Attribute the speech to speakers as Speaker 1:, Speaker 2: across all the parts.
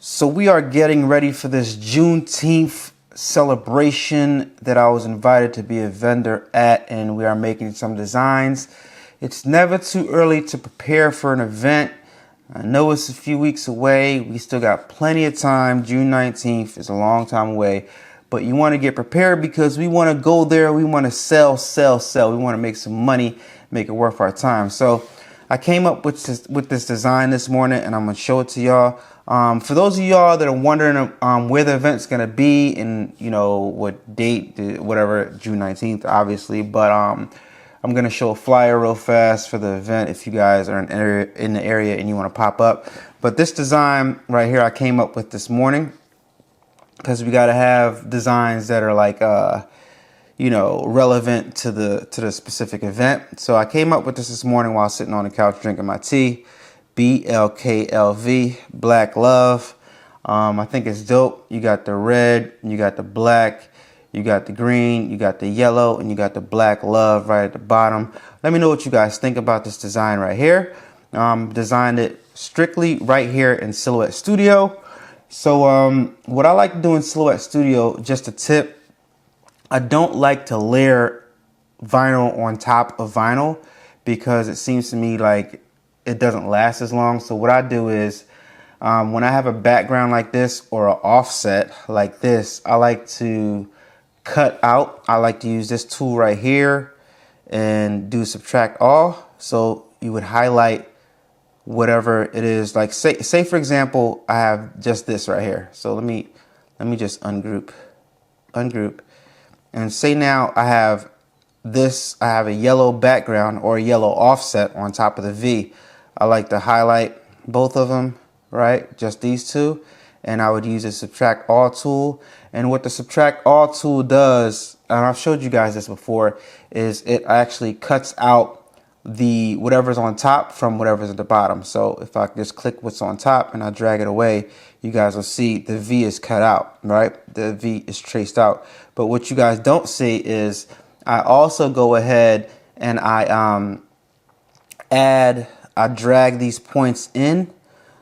Speaker 1: So we are getting ready for this Juneteenth celebration that I was invited to be a vendor at, and we are making some designs. It's never too early to prepare for an event. I know it's a few weeks away. We still got plenty of time. June 19th is a long time away, but you want to get prepared because we want to go there. We want to sell. We want to make some money, make it worth our time. So I came up with this design this morning, and I'm going to show it to y'all. For those of y'all that are wondering where the event's going to be and, you know, what date, whatever, June 19th, obviously. But I'm going to show a flyer real fast for the event if you guys are in the area and you want to pop up. But this design right here I came up with this morning because we got to have designs that are like, you know, relevant to the specific event. So I came up with this morning while sitting on the couch drinking my tea. BLKLV, Black Love. I think it's dope. You got the red, you got the black, you got the green, you got the yellow, and you got the black love right at the bottom. Let me know what you guys think about this design right here. Designed it strictly right here in Silhouette Studio. So what I like to do in Silhouette Studio, just a tip, I don't like to layer vinyl on top of vinyl because it seems to me like it doesn't last as long. So what I do is when I have a background like this or an offset like this, I like to cut out. I like to use this tool right here and do subtract all. So you would highlight whatever it is. Like say for example, I have just this right here. So let me just ungroup. And say now I have this, I have a yellow background or a yellow offset on top of the V. I like to highlight both of them, right? Just these two. And I would use the subtract all tool. And what the subtract all tool does, and I've showed you guys this before, is it actually cuts out the whatever's on top from whatever's at the bottom. So if I just click what's on top and I drag it away, you guys will see the V is cut out, right? The V is traced out. But what you guys don't see is I also go ahead and I drag these points in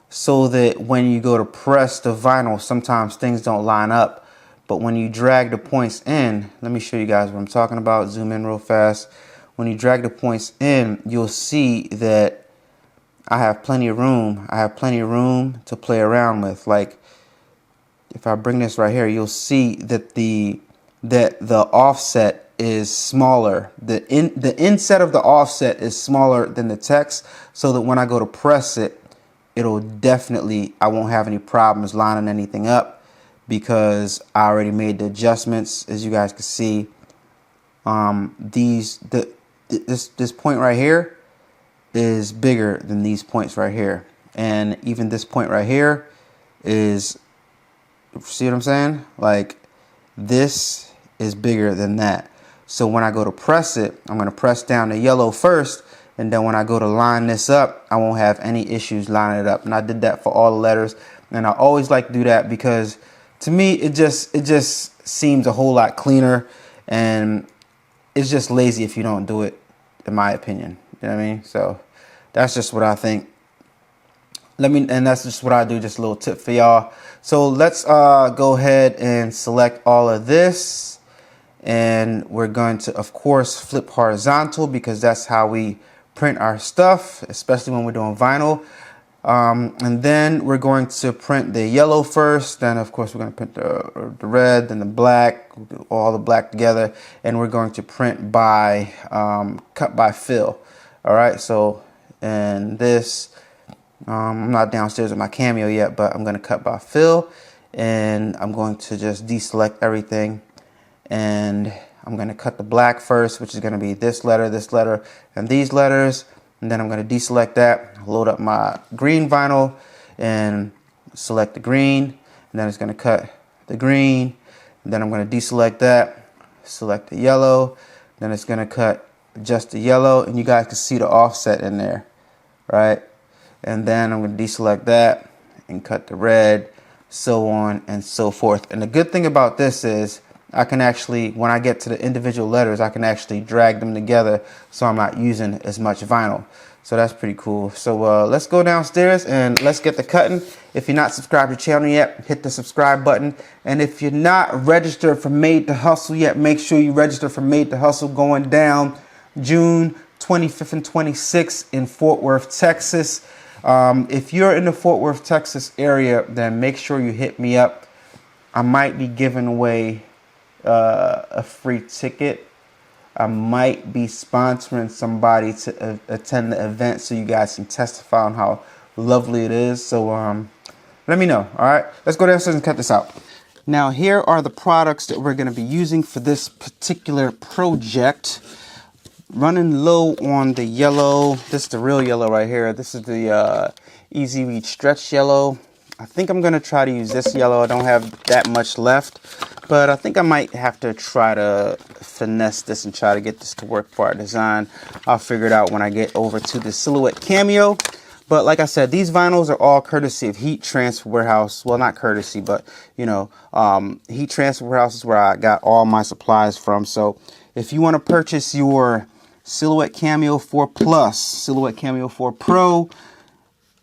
Speaker 1: so that when you go to press the vinyl, sometimes things don't line up. But when you drag the points in, let me show you guys what I'm talking about. Zoom in real fast. When you drag the points in, you'll see that I have plenty of room. I have plenty of room to play around with. Like if I bring this right here, you'll see that the offset is smaller. The inset of the offset is smaller than the text, so that when I go to press it, it'll definitely, I won't have any problems lining anything up because I already made the adjustments. As you guys can see, this point right here is bigger than these points right here, and even this point right here is, see what I'm saying? Like this is bigger than that. So when I go to press it, I'm going to press down the yellow first, and then when I go to line this up, I won't have any issues lining it up. And I did that for all the letters, and I always like to do that because to me it just seems a whole lot cleaner, and it's just lazy if you don't do it, in my opinion. You know what I mean? So that's just what I think. And that's just what I do, just a little tip for y'all. So let's go ahead and select all of this. And we're going to, of course, flip horizontal because that's how we print our stuff, especially when we're doing vinyl. And then we're going to print the yellow first. Then, of course, we're going to print the red, then the black, all the black together. And we're going to print by cut by fill. All right. So, and this, I'm not downstairs with my Cameo yet, but I'm going to cut by fill. And I'm going to just deselect everything. And I'm going to cut the black first, which is going to be this letter, and these letters. And then I'm going to deselect that, load up my green vinyl, and select the green. And then it's going to cut the green. And then I'm going to deselect that, select the yellow. Then it's going to cut just the yellow. And you guys can see the offset in there, right? And then I'm going to deselect that and cut the red, so on and so forth. And the good thing about this is I can actually, when I get to the individual letters, I can actually drag them together so I'm not using as much vinyl. So that's pretty cool. So let's go downstairs and let's get the cutting. If you're not subscribed to the channel yet, hit the subscribe button. And if you're not registered for Made to Hustle yet, make sure you register for Made to Hustle, going down June 25th and 26th in Fort Worth, Texas. If you're in the Fort Worth, Texas area, then make sure you hit me up. I might be giving away a free ticket. I might be sponsoring somebody to attend the event so you guys can testify on how lovely it is. So let me know. All right, let's go downstairs and cut this out. Now here are the products that we're going to be using for this particular project. Running low on the yellow. This is the real yellow right here. This is the Easy Read Stretch yellow. I think I'm going to try to use this yellow. I don't have that much left, but I think I might have to try to finesse this and try to get this to work for our design. I'll figure it out when I get over to the Silhouette Cameo. But like I said, these vinyls are all courtesy of Heat Transfer Warehouse. Well, not courtesy, but, you know, Heat Transfer Warehouse is where I got all my supplies from. So if you want to purchase your Silhouette Cameo 4 Plus, Silhouette Cameo 4 Pro,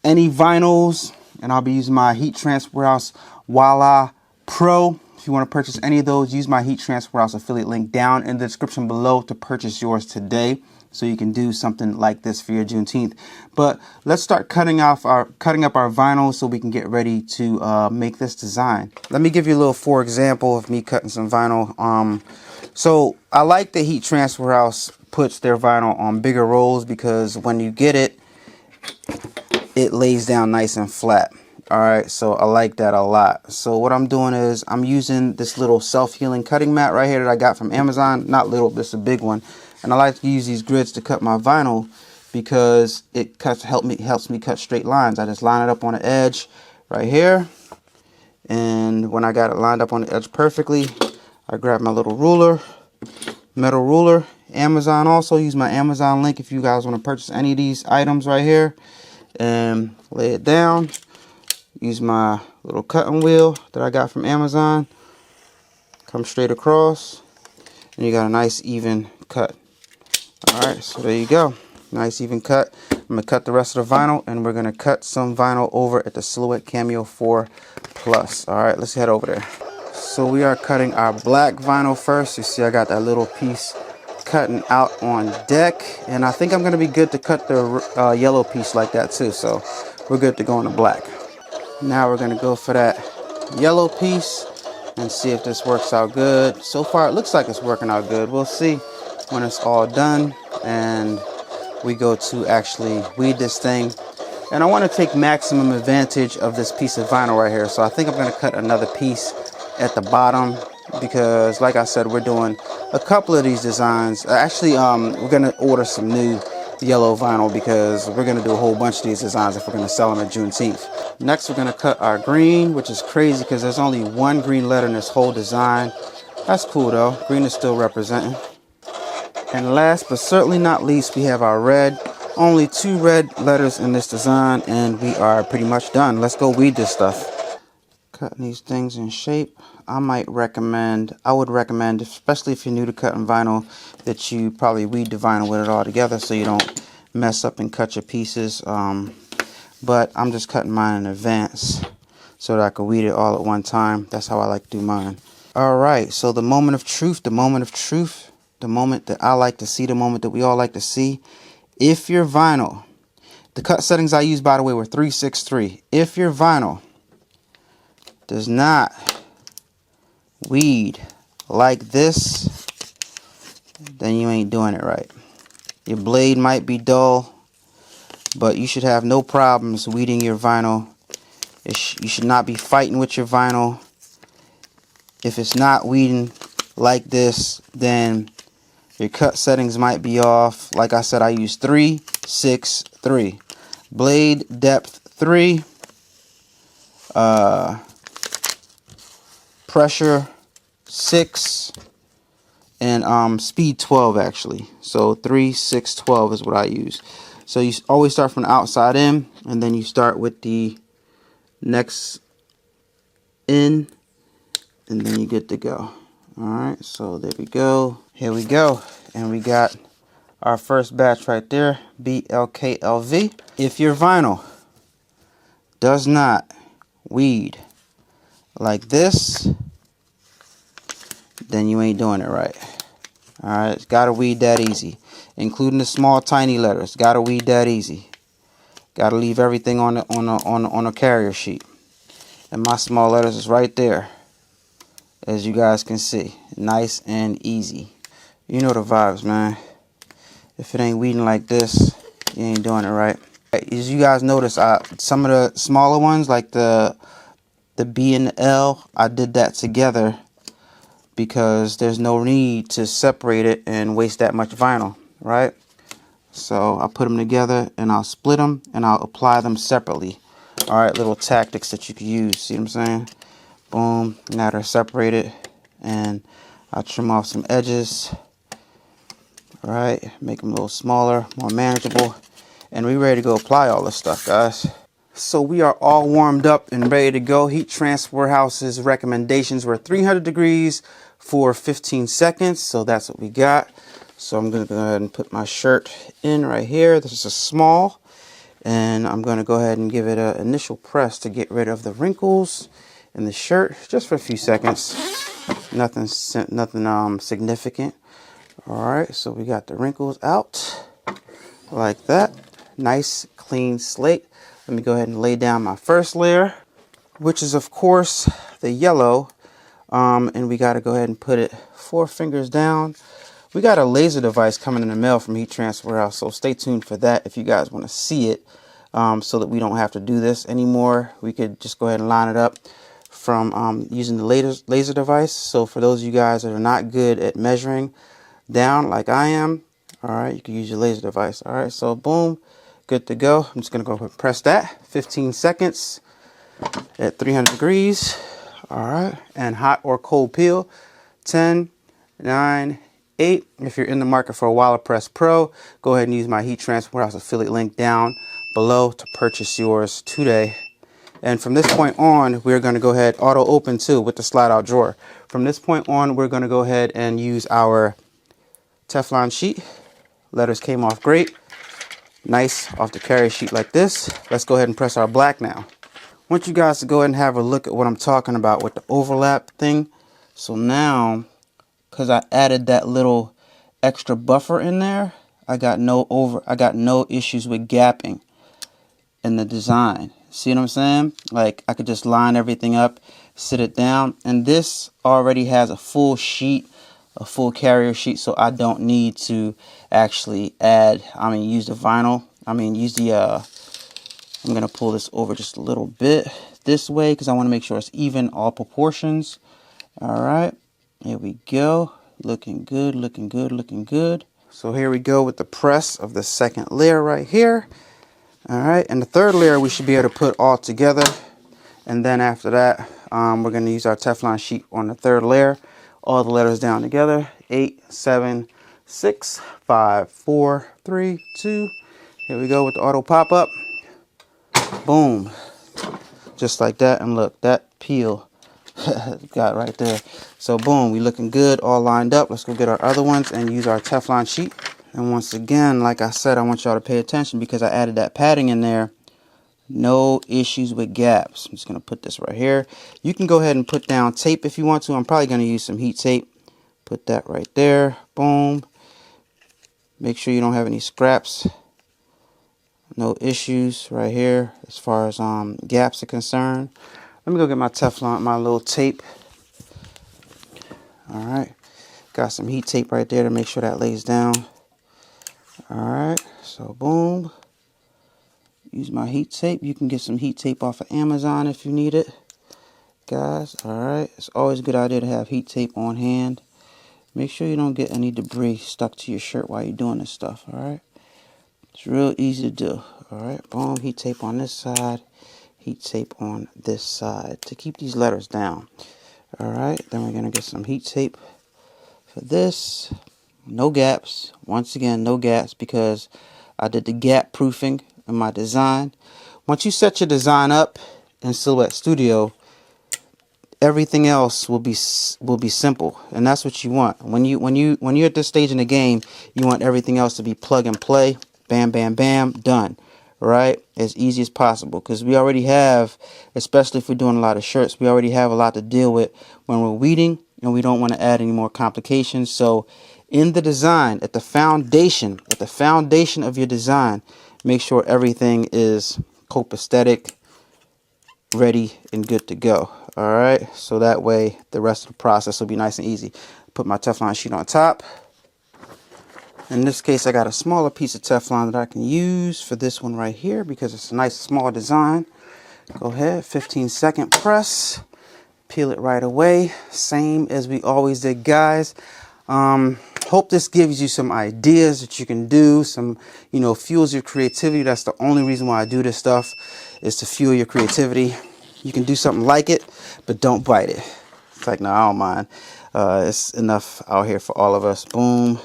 Speaker 1: any vinyls, and I'll be using my Heat Transfer Warehouse Voila Pro. If you want to purchase any of those, use my Heat Transfer Warehouse affiliate link down in the description below to purchase yours today, so you can do something like this for your Juneteenth. But let's start cutting up our vinyl so we can get ready to make this design. Let me give you a little for example of me cutting some vinyl. So I like the Heat Transfer Warehouse puts their vinyl on bigger rolls because when you get it, it lays down nice and flat. All right, so I like that a lot. So what I'm doing is I'm using this little self-healing cutting mat right here that I got from Amazon. Not little, this is a big one. And I like to use these grids to cut my vinyl because it helps me cut straight lines. I just line it up on the edge right here. And when I got it lined up on the edge perfectly, I grab my little ruler, metal ruler. Amazon also, use my Amazon link if you guys want to purchase any of these items right here. And lay it down. Use my little cutting wheel that I got from Amazon. Come straight across. And you got a nice even cut. Alright, so there you go. Nice even cut. I'm going to cut the rest of the vinyl, and we're going to cut some vinyl over at the Silhouette Cameo 4 Plus. Alright, let's head over there. So we are cutting our black vinyl first. You see I got that little piece cutting out on deck, and I think I'm going to be good to cut the yellow piece like that too. So we're good to go on the black. Now we're going to go for that yellow piece and see if this works out good. So far it looks like it's working out good. We'll see when it's all done and we go to actually weed this thing. And I want to take maximum advantage of this piece of vinyl right here. So I think I'm going to cut another piece at the bottom because, like I said, we're doing a couple of these designs. Actually, we're going to order some new yellow vinyl because we're going to do a whole bunch of these designs if we're going to sell them at Juneteenth. Next, we're going to cut our green, which is crazy because there's only one green letter in this whole design. That's cool though. Green is still representing. And last but certainly not least, we have our red. Only 2 red letters in this design and we are pretty much done. Let's go weed this stuff. Cutting these things in shape. I would recommend, especially if you're new to cutting vinyl, that you probably weed the vinyl with it all together so you don't mess up and cut your pieces. But I'm just cutting mine in advance so that I can weed it all at one time. That's how I like to do mine. Alright, so the moment of truth, the moment that I like to see, the moment that we all like to see. If your vinyl, the cut settings I used, by the way, were 363. If your vinyl does not weed like this, then you ain't doing it right. Your blade might be dull, but you should have no problems weeding your vinyl. You should not be fighting with your vinyl. If it's not weeding like this, then your cut settings might be off. Like I said, I use 363. Blade depth 3. Pressure 6. And speed 12 actually. So 3, 6, 12 is what I use. So you always start from the outside in, and then you start with the next in, and then you're good to go. Alright, so there we go. Here we go. And we got our first batch right there, BLKLV. If your vinyl does not weed like this, then you ain't doing it right. Alright, it's gotta weed that easy. Including the small tiny letters. Gotta weed that easy. Gotta leave everything on the carrier sheet. And my small letters is right there. As you guys can see. Nice and easy. You know the vibes, man. If it ain't weeding like this, you ain't doing it right. As you guys notice, some of the smaller ones, like the B and the L, I did that together because there's no need to separate it and waste that much vinyl, right? So I put them together and I'll split them and I'll apply them separately. All right, little tactics that you can use. See what I'm saying? Boom. Now they're separated, and I'll trim off some edges. All right, make them a little smaller, more manageable, and we're ready to go apply all this stuff, guys. So we are all warmed up and ready to go. Heat Transfer House's recommendations were 300 degrees for 15 seconds. So that's what we got. So I'm going to go ahead and put my shirt in right here. This is a small. And I'm going to go ahead and give it an initial press to get rid of the wrinkles in the shirt. Just for a few seconds. Nothing significant. Alright, so we got the wrinkles out. Like that. Nice, clean slate. Let me go ahead and lay down my first layer, which is of course the yellow, and we got to go ahead and put it 4 fingers down. We got a laser device coming in the mail from Heat Transfer House, so stay tuned for that if you guys want to see it, so that we don't have to do this anymore. We could just go ahead and line it up from using the laser device. So for those of you guys that are not good at measuring down like I am, all right, you can use your laser device. All right, so boom. Good to go. I'm just going to go ahead and press that. 15 seconds at 300 degrees. All right. And hot or cold peel. 10, 9, 8. If you're in the market for a Press Pro, go ahead and use my Heat Transfer House affiliate link down below to purchase yours today. And from this point on, we're going to go ahead, auto open too with the slide out drawer. From this point on, we're going to go ahead and use our Teflon sheet. Letters came off great. Nice off the carrier sheet like this. Let's go ahead and press our black now. I want you guys to go ahead and have a look at what I'm talking about with the overlap thing. So now, because I added that little extra buffer in there, I got no issues with gapping in the design. See what I'm saying? Like I could just line everything up, sit it down, and this already has a full sheet, a full carrier sheet, so I don't need to actually use the vinyl. Use the, I'm going to pull this over just a little bit this way because I want to make sure it's even all proportions. All right, here we go. Looking good, looking good, looking good. So here we go with the press of the second layer right here. All right, and the third layer we should be able to put all together. And then after that, we're going to use our Teflon sheet on the third layer. All the letters down together. 8, 7, 6, 5, 4, 3, 2. Here we go with the auto pop-up. Boom. Just like that. And look, that peel got right there. So boom, we looking good, all lined up. Let's go get our other ones and use our Teflon sheet. And once again, like I said, I want y'all to pay attention because I added that padding in there. No issues with gaps. I'm just going to put this right here. You can go ahead and put down tape if you want to. I'm probably going to use some heat tape. Put that right there. Boom. Make sure you don't have any scraps. No issues right here as far as gaps are concerned. Let me go get my Teflon, my little tape. All right. Got some heat tape right there to make sure that lays down. All right. So boom. Use my heat tape. You can get some heat tape off of Amazon if you need it, guys. All right, it's always a good idea to have heat tape on hand. Make sure you don't get any debris stuck to your shirt while you're doing this stuff. All right, it's real easy to do. All right, boom, heat tape on this side, heat tape on this side to keep these letters down. All right, then we're gonna get some heat tape for this. No gaps. Once again, no gaps because I did the gap proofing in my design. Once you set your design up in Silhouette Studio, everything else will be simple, and that's what you want. When you're at this stage in the game, you want everything else to be plug and play, bam bam bam, done. Right, as easy as possible, because we already have, especially if we're doing a lot of shirts, we already have a lot to deal with when we're weeding, and we don't want to add any more complications. So in the design, at the foundation of your design, make sure everything is copacetic, ready and good to go. All right, so that way the rest of the process will be nice and easy. Put my Teflon sheet on top. In this case, I got a smaller piece of Teflon that I can use for this one right here because it's a nice small design. Go ahead, 15-second press. Peel it right away. Same as we always did, guys. Hope this gives you some ideas that you can do, some, fuels your creativity. That's the only reason why I do this stuff, is to fuel your creativity. You can do something like it, but don't bite it. It's like, no, I don't mind. It's enough out here for all of us. Boom.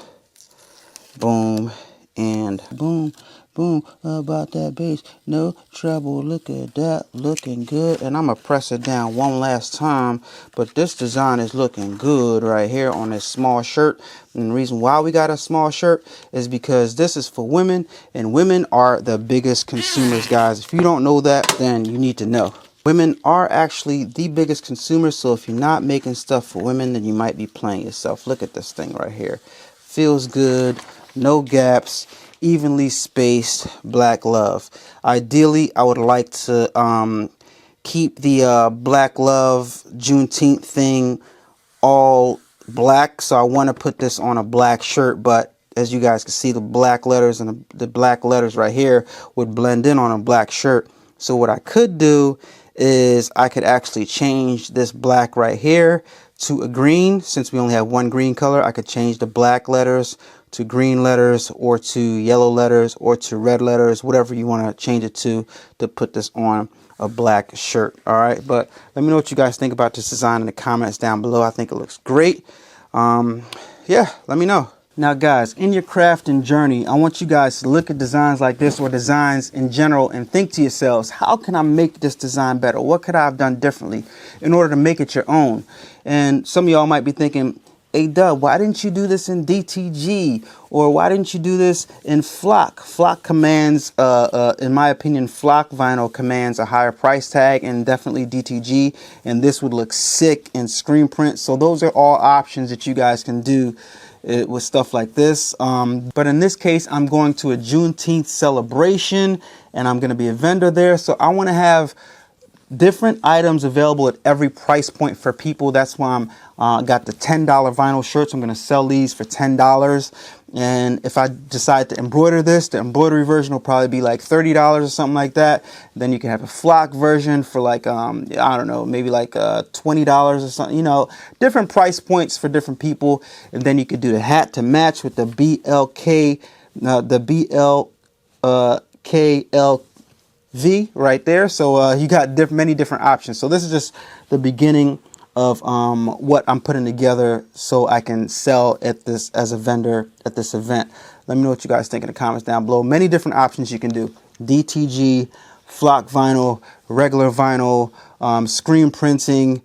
Speaker 1: Boom and boom, boom, about that bass, no trouble. Look at that, looking good. And I'm gonna press it down one last time, but this design is looking good right here on this small shirt. And the reason why we got a small shirt is because this is for women, and women are the biggest consumers, guys. If you don't know that, then you need to know. Women are actually the biggest consumers, so if you're not making stuff for women, then you might be playing yourself. Look at this thing right here. Feels good. No gaps, evenly spaced, black love. Ideally, I would like to keep the black love Juneteenth thing all black. So I want to put this on a black shirt, but as you guys can see, the black letters and the black letters right here would blend in on a black shirt. So what I could do is I could actually change this black right here to a green. Since we only have one green color, I could change the black letters to green letters, or to yellow letters, or to red letters, whatever you want to change it to put this on a black shirt. All right, but let me know what you guys think about this design in the comments down below. I think it looks great. Yeah, let me know. Now guys, in your crafting journey, I want you guys to look at designs like this, or designs in general, and think to yourselves, how can I make this design better? What could I have done differently in order to make it your own? And some of y'all might be thinking, A-Dubb, why didn't you do this in DTG? Or why didn't you do this in flock? Flock commands, in my opinion, flock vinyl commands a higher price tag, and definitely DTG. And this would look sick in screen print. So those are all options that you guys can do with stuff like this. But in this case, I'm going to a Juneteenth celebration, and I'm going to be a vendor there. So I want to have different items available at every price point for people. That's why I'm got the $10 vinyl shirts. I'm going to sell these for $10. And if I decide to embroider this, the embroidery version will probably be like $30 or something like that. Then you can have a flock version for like, I don't know, maybe like $20 or something, different price points for different people. And then you could do the hat to match with the BLK, the BLKL V right there. So you got many different options. So this is just the beginning of what I'm putting together so I can sell at this as a vendor at this event. Let me know what you guys think in the comments down below. Many different options you can do: DTG, flock vinyl, regular vinyl, screen printing,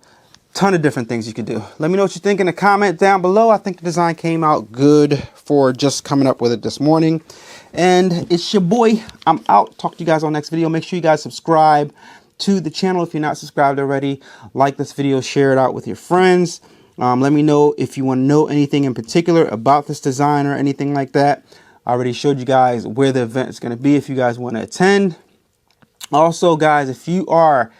Speaker 1: ton of different things you could do. Let me know what you think in the comment down below. I think the design came out good for just coming up with it this morning. And it's your boy. I'm out. Talk to you guys on the next video. Make sure you guys subscribe to the channel if you're not subscribed already. Like this video, share it out with your friends. Let me know if you want to know anything in particular about this design or anything like that. I already showed you guys where the event is going to be if you guys want to attend. Also, guys, if you are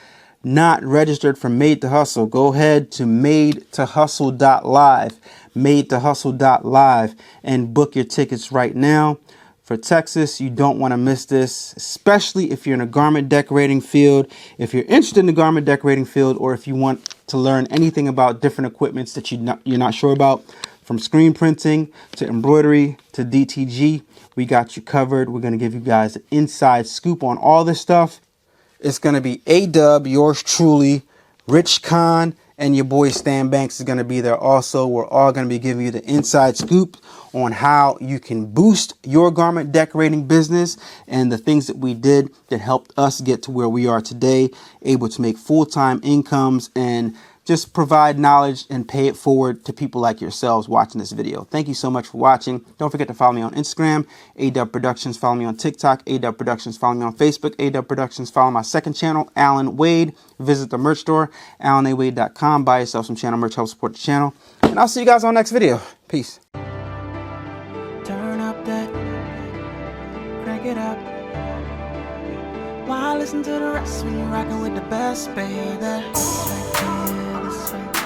Speaker 1: not registered for Made to Hustle, go ahead to madetohustle.live, madetohustle.live, and book your tickets right now. For Texas, you don't want to miss this, especially if you're in a garment decorating field, if you're interested in the garment decorating field, or if you want to learn anything about different equipments that you're not sure about, from screen printing to embroidery to DTG, we got you covered. We're going to give you guys an inside scoop on all this stuff. It's going to be A-Dubb, yours truly, Rich Khan, and your boy Stan Banks is going to be there also. We're all going to be giving you the inside scoop on how you can boost your garment decorating business and the things that we did that helped us get to where we are today, able to make full-time incomes and just provide knowledge and pay it forward to people like yourselves watching this video. Thank you so much for watching. Don't forget to follow me on Instagram, A-Dubb Productions. Follow me on TikTok, A-Dubb Productions. Follow me on Facebook, A-Dubb Productions. Follow my second channel, Alan Wade. Visit the merch store, alanawade.com. Buy yourself some channel merch, help support the channel. And I'll see you guys on the next video. Peace.
Speaker 2: Turn up that, crank it up. Why listen to the rest when you're rocking with the best, baby? This right here, this right